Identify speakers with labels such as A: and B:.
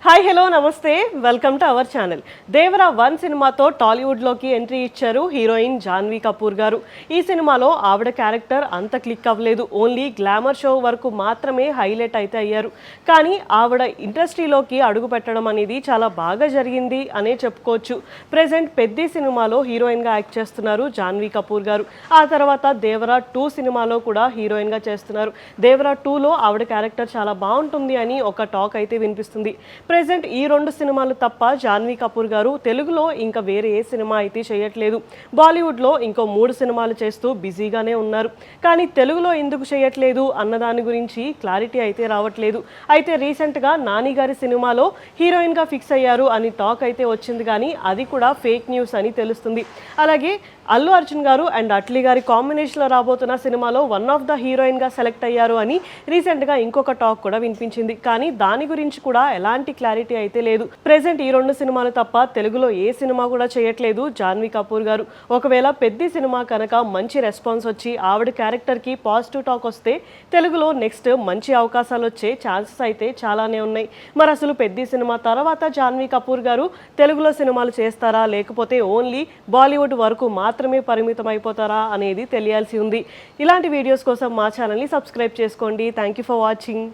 A: Hi hello నమస్తే welcome to our channel. Devara 1 సినిమాతో టాలీవుడ్లోకి entry ఇచ్చారు హీరోయిన్ జాన్వీ కపూర్ గారు. ఈ సినిమాలో ఆవిడ క్యారెక్టర్ అంత క్లిక్ అవ్వలేదు, ఓన్లీ గ్లామర్ షో వరకు మాత్రమే హైలైట్ అయితే అయ్యారు. కానీ ఆవిడ ఇండస్ట్రీలోకి అడుగు పెట్టడం అనేది చాలా బాగా జరిగింది అనే చెప్పుకోవచ్చు. ప్రెజెంట్ పెద్ది సినిమాలో హీరోయిన్గా యాక్ట్ చేస్తున్నారు జాన్వీ కపూర్ గారు. ఆ తర్వాత దేవరా 2 సినిమాలో కూడా హీరోయిన్గా చేస్తున్నారు. దేవరా 2లో ఆవిడ క్యారెక్టర్ చాలా బాగుంటుంది అని ఒక టాక్ అయితే వినిపిస్తుంది. ప్రెజెంట్ ఈ 2 సినిమాలు తప్ప జాన్వీ కపూర్ గారు తెలుగులో ఇంకా వేరే ఏ సినిమా అయితే చేయట్లేదు. బాలీవుడ్లో ఇంకో 3 సినిమాలు చేస్తూ బిజీగానే ఉన్నారు. కానీ తెలుగులో ఎందుకు చేయట్లేదు అన్న దాని గురించి క్లారిటీ అయితే రావట్లేదు. అయితే రీసెంట్గా నాని గారి సినిమాలో హీరోయిన్గా ఫిక్స్ అయ్యారు అని టాక్ అయితే వచ్చింది, కానీ అది కూడా ఫేక్ న్యూస్ అని తెలుస్తుంది. అలాగే అల్లు అర్జున్ గారు అండ్ అట్లీ గారి కాంబినేషన్లో రాబోతున్న సినిమాలో వన్ ఆఫ్ ద హీరోయిన్గా సెలెక్ట్ అయ్యారు అని రీసెంట్గా ఇంకొక టాక్ కూడా వినిపించింది. కానీ దాని గురించి కూడా ఎలాంటి క్లారిటీ అయితే లేదు. ప్రెజెంట్ ఈ 2 సినిమాలు తప్ప తెలుగులో ఏ సినిమా కూడా చేయట్లేదు జాన్వీ కపూర్ గారు. ఒకవేళ పెద్ద సినిమా కనుక మంచి రెస్పాన్స్ వచ్చి ఆవిడ క్యారెక్టర్కి పాజిటివ్ టాక్ వస్తే తెలుగులో నెక్స్ట్ మంచి అవకాశాలు వచ్చే ఛాన్సెస్ అయితే చాలానే ఉన్నాయి. మరి అసలు పెద్ద సినిమా తర్వాత జాన్వీ కపూర్ గారు తెలుగులో సినిమాలు చేస్తారా, లేకపోతే ఓన్లీ బాలీవుడ్ వరకు మాత్రమే పరిమితం అయిపోతారా అనేది తెలియాల్సి ఉంది. ఇలాంటి వీడియోస్ కోసం మా ఛానల్ని సబ్స్క్రైబ్ చేసుకోండి. Thank you for watching.